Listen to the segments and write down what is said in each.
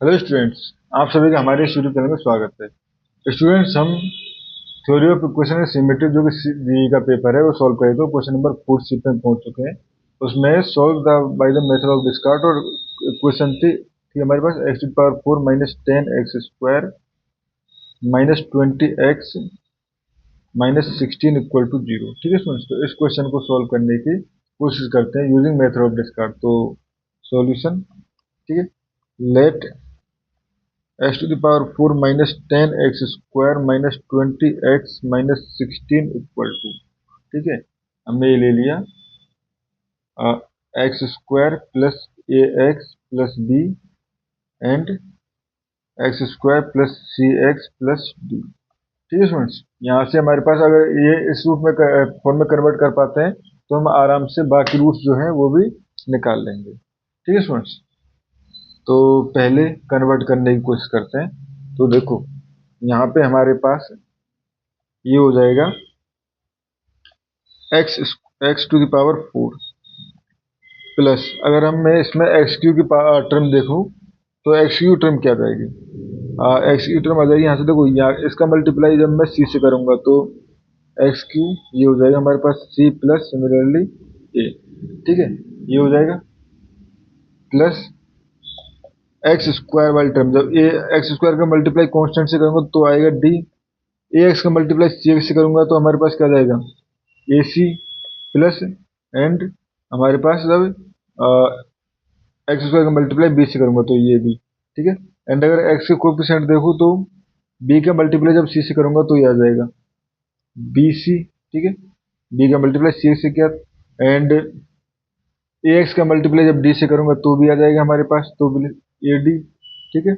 Hello students, आप सभी का हमारे इस यूट्यूब चैनल में स्वागत है। स्टूडेंट्स, हम theory of equation and symmetry जो कि जीई का पेपर है वो सॉल्व करे तो क्वेश्चन नंबर 4 पे पहुंच चुके हैं। उसमें solve the by the method of Descartes और इक्वेशन थी हमारे पास x to the power 4 minus 10x square minus 20x minus 16 equal to 0। ठीक है स्टूडेंट्स, तो इस क्वेश्चन को सॉल्व करने की कोशिश करते हैं यूजिंग मेथड ऑफ डिस्कार्ट। तो सॉल्यूशन, ठीक है, late x to the power 4 minus 10x square minus 20x minus 16 equal to, ठीक है, हमने ये ले लिया X square plus A X plus B and X square plus C X plus D. ठीक है स्टूडेंट्स, यहाँ से हमारे पास अगर ये इस रूट में फॉर्म में कन्वर्ट कर पाते हैं तो हम आराम से बाकी रूट्स जो हैं वो भी निकाल लेंगे। ठीक है स्टूडेंट्स, तो पहले कन्वर्ट करने की कोशिश करते हैं। तो देखो, यहाँ पे हमारे पास ये हो जाएगा X X to the power 4 plus, अगर हम मैं इसमें एक्स क्यू की टर्म देखूं तो एक्स क्यू टर्म क्या जाएगी, एक्स क्यू टर्म आ जाएगी यहाँ से। देखो, यहाँ इसका मल्टीप्लाई जब मैं सी से करूंगा तो एक्स क्यू ये हो जाएगा हमारे पास सी प्लस सिमिलरली ए। ठीक है, ये हो जाएगा प्लस एक्स स्क्वायर वाली टर्म, जब ए एक्स स्क्वायर का मल्टीप्लाई कांस्टेंट से करूंगा तो आएगा डी। ए एक्स का मल्टीप्लाई सी एक्स से करूंगा तो हमारे पास क्या जाएगा ए सी प्लस एंड हमारे पास जब एक्स स्क्वायर का मल्टीप्लाई बी से करूंगा तो ये बी। ठीक है, एंड अगर एक्स के कोएफिशिएंट देखूं तो बी का मल्टीप्लाई जब सी से करूंगा तो ये आ जाएगा बी सी। ठीक है, बी का मल्टीप्लाई सी से किया एंड ए एक्स का मल्टीप्लाई जब डी से करूंगा तो भी आ जाएगा हमारे पास, तो ए डी। ठीक है,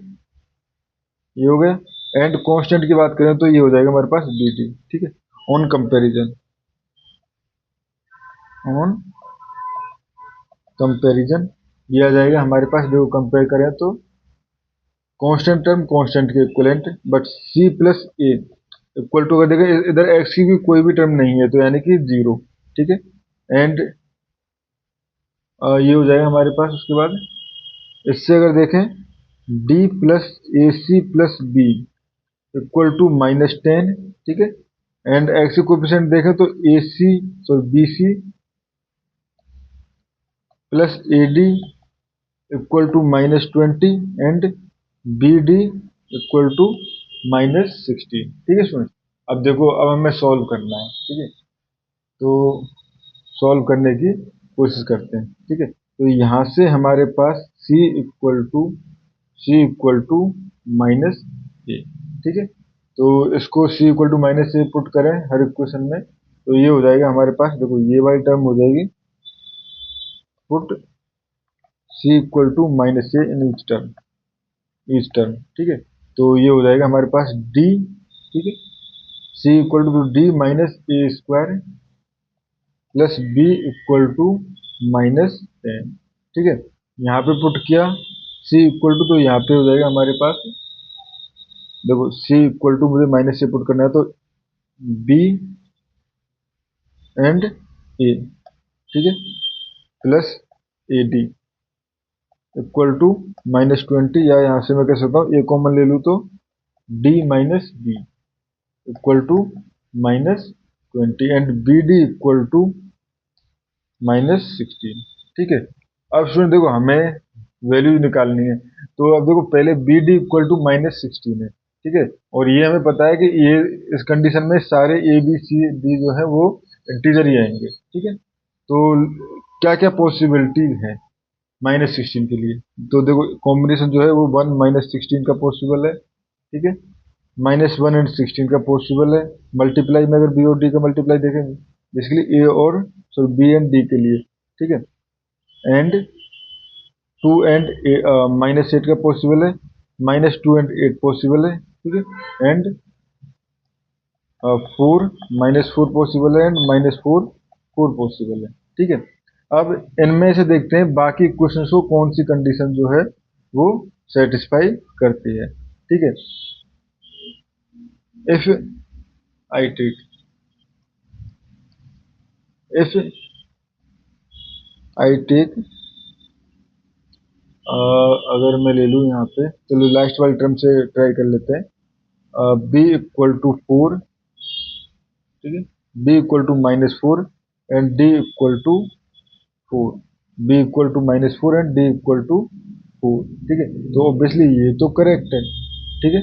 ये हो गया एंड कांस्टेंट की बात करें तो ये हो जाएगा हमारे पास बी डी। ठीक है, ऑन कंपेरिजन, ऑन कंपेरिजन ये आ जाएगा हमारे पास। देखो, कंपेयर करें तो कांस्टेंट टर्म कांस्टेंट के equivalent, but C plus A equal to, अगर देखें इधर एक्स की भी कोई भी टर्म नहीं है तो यानी कि जीरो। ठीक है, एंड ये हो जाएगा हमारे पास। उसके बाद इससे अगर देखें D plus A C plus B equal to minus 10। ठीक है, एंड एक्स के कोएफिशिएंट देखें तो A C sorry B C plus A D equal to minus 20 and B D equal to minus 16। ठीक है स्टूडेंट, अब देखो, अब हमें सॉल्व करना है। ठीक है, तो सॉल्व करने की कोशिश करते हैं। ठीक है, तो यहाँ से हमारे पास C equal to minus A. ठीक है, तो इसको C equal to minus A put करें हर इक्वेशन में तो ये हो जाएगा हमारे पास। देखो, ये वाली टर्म हो जाएगी put C equal to minus A in each term. ठीक है, तो ये हो जाएगा हमारे पास डी। ठीक है, C equal to D minus A square plus B equal to minus 10। ठीक है, यहाँ पे पुट किया सी इक्वल टू, तो यहाँ पे हो जाएगा हमारे पास। देखो, सी इक्वल टू मुझे माइनस से पुट करना है तो बी एंड ए। ठीक है, plus A D equal to minus 20, या यहाँ से मैं कह सकता हूँ ए कॉमन ले लूँ तो D minus B equal to minus 20 and B D equal to minus 16। ठीक है, अब स्टूडेंट देखो, हमें वैल्यू निकालनी है। तो अब देखो, पहले B D equal to minus 16 है। ठीक है, और ये हमें पता है कि ये इस कंडीशन में सारे ए बी सी डी जो है वो इंटीजर ही आएंगे। ठीक है, तो क्या क्या पॉसिबिलिटी है माइनस 16 के लिए, तो देखो कॉम्बिनेशन जो है वो 1 माइनस 16 का पॉसिबल है। ठीक है, माइनस 1 एंड 16 का पॉसिबल है। मल्टीप्लाई में अगर बी और डी का मल्टीप्लाई देखेंगे बेसिकली ए और सॉरी बी एंड डी के लिए। ठीक है, एंड 2 एंड माइनस 8 का पॉसिबल है, माइनस 2 एंड 8 पॉसिबल है। ठीक है, एंड 4 माइनस 4 पॉसिबल है एंड माइनस 4 पॉसिबल है। ठीक है, अब इनमें से देखते हैं बाकी क्वेश्चंस को कौन सी कंडीशन जो है वो सेटिस्फाई करती है। ठीक है, if I take if I take अगर मैं ले लूँ यहाँ पे, चलो लास्ट वाली टर्म से ट्राई कर लेते हैं। बी इक्वल टू 4, ठीक है, B equal to -4 and D equal to 4, B equal to -4 and D equal to 4, ठीक है। तो ऑब्वियसली ये तो करेक्ट है, ठीक है,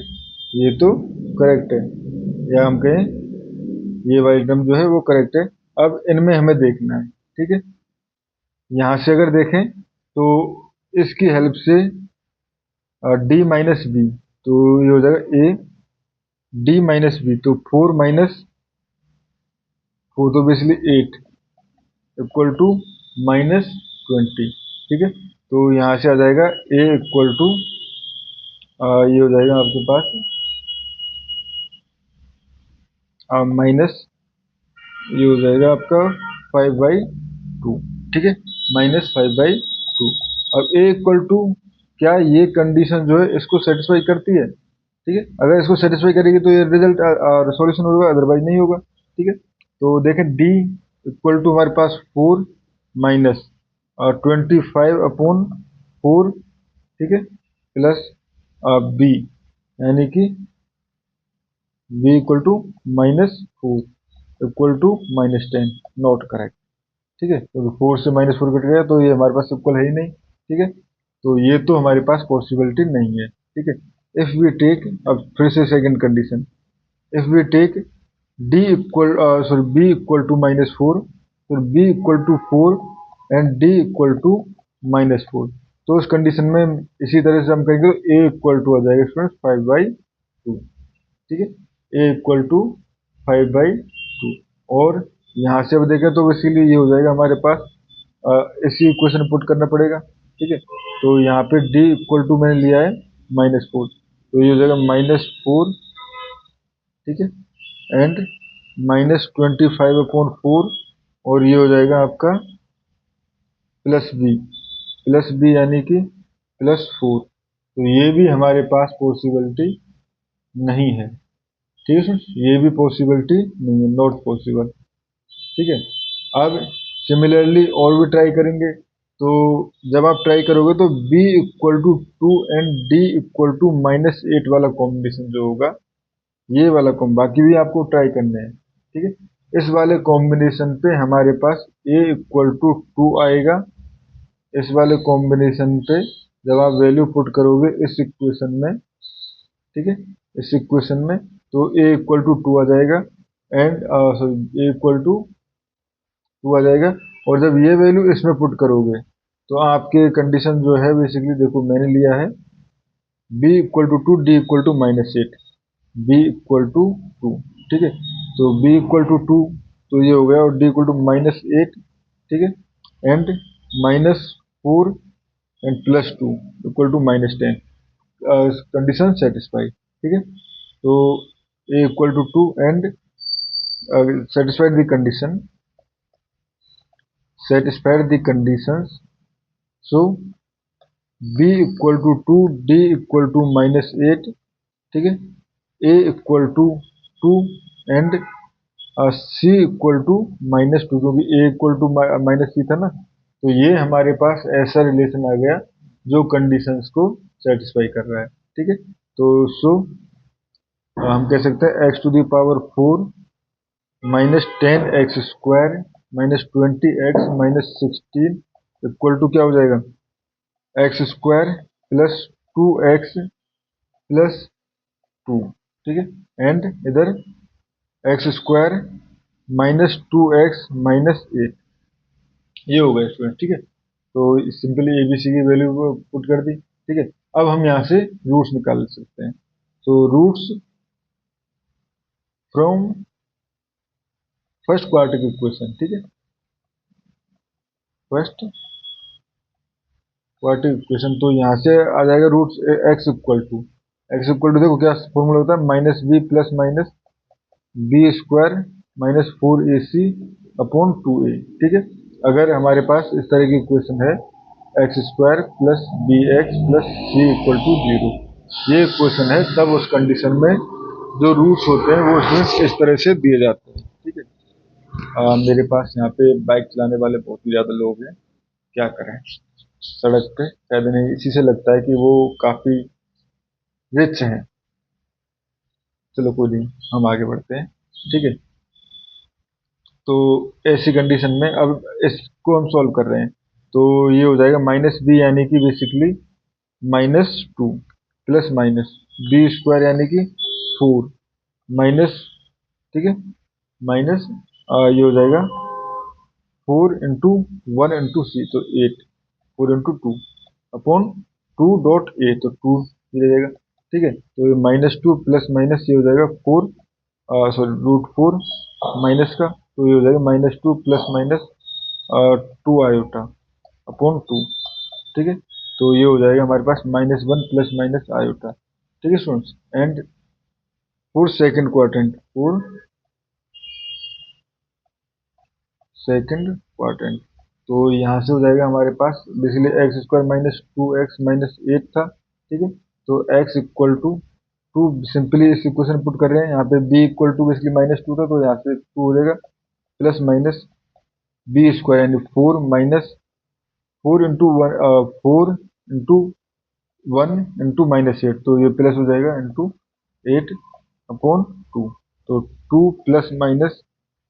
ये तो करेक्ट है, या हम कहें ये वाली टर्म जो है वो करेक्ट है। अब इनमें हमें देखना है, ठीक है। यहाँ से अगर देखें तो इसकी हेल्प से डी माइनस बी, तो ये हो जाएगा ए डी माइनस बी, तो 4 माइनस 4 तो बेसिकली 8 इक्वल टू -20, ठीक है। तो यहाँ से आ जाएगा ए इक्वल टू, ये हो जाएगा आपके पास माइनस, ये हो जाएगा आपका 5/2, ठीक है, -5/2। अब ए इक्वल टू, क्या ये कंडीशन जो है इसको सेटिस्फाई करती है, ठीक है। अगर इसको सेटिस्फाई करेगी तो ये रिजल्ट सॉल्यूशन होगा, अदरवाइज नहीं होगा, ठीक है। तो देखें डी इक्वल टू हमारे पास 4 माइनस 25/4, ठीक है, प्लस बी, यानी कि B equal to -4 equal to -10, not correct, ठीक है। तो 4 से -4 कट गया तो ये हमारे पास इक्वल है ही नहीं, ठीक है। तो ये तो हमारे पास पॉसिबिलिटी नहीं है, ठीक है। इफ वी टेक, अब फिर से second condition, if we take D equal B equal to -4, फिर B equal to 4 and D equal to -4, तो उस कंडीशन में इसी तरह से हम कहेंगे तो ए इक्वल टू आ जाएगा स्टूडेंट 5/2, ठीक है, ए इक्वल टू 5/2। और यहाँ से अब देखें तो इसीलिए ये हो जाएगा हमारे पास, इसी इक्वेशन पुट करना पड़ेगा, ठीक है। तो यहाँ पे डी इक्वल टू मैंने लिया है -4, तो ये हो जाएगा -4, ठीक है, एंड -25/4, और ये हो जाएगा आपका प्लस बी यानी कि +4। तो ये भी हमारे पास पॉसिबिलिटी नहीं है, ठीक है सर, ये भी पॉसिबिलिटी नहीं है, नॉट पॉसिबल, ठीक है। अब सिमिलरली और भी ट्राई करेंगे, तो जब आप ट्राई करोगे तो b equal to 2 and d equal to -8 वाला कॉम्बिनेशन जो होगा, ये वाला बाकी भी आपको ट्राई करने हैं, ठीक है। इस वाले कॉम्बिनेशन पे हमारे पास a इक्वल टू 2 आएगा, इस वाले कॉम्बिनेशन पे जब आप वैल्यू पुट करोगे इस इक्वेशन में, ठीक है, इस इक्वेशन में, तो a इक्वल टू 2 आ जाएगा, and sorry a equal to 2 आ जाएगा। और जब ये वैल्यू इसमें पुट करोगे तो आपके कंडीशन जो है बेसिकली देखो मैंने लिया है b equal to 2 d equal to -8, b equal to 2, ठीक है। तो b इक्वल टू 2 तो ये हो गया, और d इक्वल टू -8, ठीक है, and -4 and +2 equal to -10, condition satisfy, ठीक है। तो a equal to 2 and satisfied the condition, satisfied the conditions, so b equal to 2, d equal to -8, ठीक है, a equal to 2 and c equal to -2, क्योंकि a equal to -c था ना, तो ये हमारे पास ऐसा रिलेशन आ गया जो कंडीशंस को सेटिस्फाई कर रहा है, ठीक है। तो सो हम कह सकते हैं x⁴ -10x² -20x -16 equal to क्या हो जाएगा, x² प्लस 2x प्लस 2, ठीक है, एंड इधर x² -2x -8, ये हो गया स्टूडेंट, ठीक है। तो सिंपली ABC की वैल्यू पुट कर दी, ठीक है। अब हम यहाँ से रूट्स निकाल सकते हैं, तो roots from first quadratic equation, ठीक है, फर्स्ट क्वाड्रेटिक इक्वेशन, तो यहाँ से आ जाएगा रूट्स x इक्वल टू देखो क्या फॉर्मूला होता है, -b plus minus b² -4ac/2a, ठीक है। अगर हमारे पास इस तरह की इक्वेशन है x² plus bx plus c equal to 0, ये इक्वेशन है, तब उस कंडीशन में जो रूट्स होते हैं वो इसमें इस तरह से दिए जाते हैं, ठीक है। मेरे पास यहाँ पे बाइक चलाने वाले बहुत ही ज़्यादा लोग हैं, क्या करें। सड़क पे शायद नहीं, इसी से लगता है कि वो काफी रिच हैं। चलो कोई नहीं, हम आगे बढ़ते हैं। ठीक है, तो ऐसी कंडीशन में अब इसको हम सॉल्व कर रहे हैं, तो ये हो जाएगा माइनस बी, यानी कि basically -2 plus minus B square यानी कि 4 माइनस, ठीक है, माइनस ये हो जाएगा 4 × 1 × c, तो 8, 4 × 2 अपॉन 2.a, तो 2 ये रहेगा। ठीक है, तो ये -2 प्लस माइनस ये हो जाएगा 4, सॉरी √4 माइनस का, तो ये हो जाएगा -2 प्लस माइनस 2 आयोटा अपॉन 2। ठीक है, तो ये हो जाएगा हमारे पास -1 प्लस माइनस आयोटा। ठीक है students, and for second quadrant, for second quadrant, तो यहाँ से हो जाएगा हमारे पास basically X square minus 2x minus 8 था। ठीक है, तो x इक्वल टू 2, सिंपली इस इक्वेशन पुट कर रहे हैं यहाँ पे, b इक्वल टू बेसिकली -2 था, तो यहाँ से 2 हो जाएगा, प्लस माइनस बी स्क्वायर यानी 4 माइनस 4 × 1 तो ये प्लस हो जाएगा इंटू 8/2, तो 2 प्लस माइनस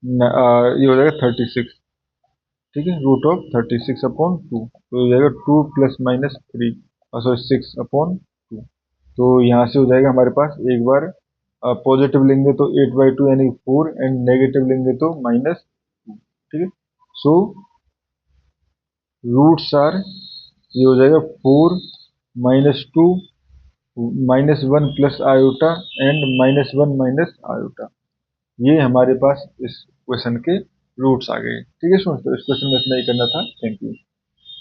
ये हो जाएगा 36। ठीक है, √36/2, तो हो जाएगा 2 प्लस माइनस 3, सॉरी 6/2। तो यहाँ से हो जाएगा हमारे पास, एक बार पॉजिटिव लेंगे तो 8/2 यानी 4, एंड नेगेटिव लेंगे तो -2। ठीक है, सो रूट्स आर, ये हो जाएगा 4 -2 -1 plus iota and -1 minus iota. ये हमारे पास इस क्वेश्चन के रूट्स आ गए। ठीक है स्टूडेंट्स, तो इस क्वेश्चन में इतना ही करना था। Thank you.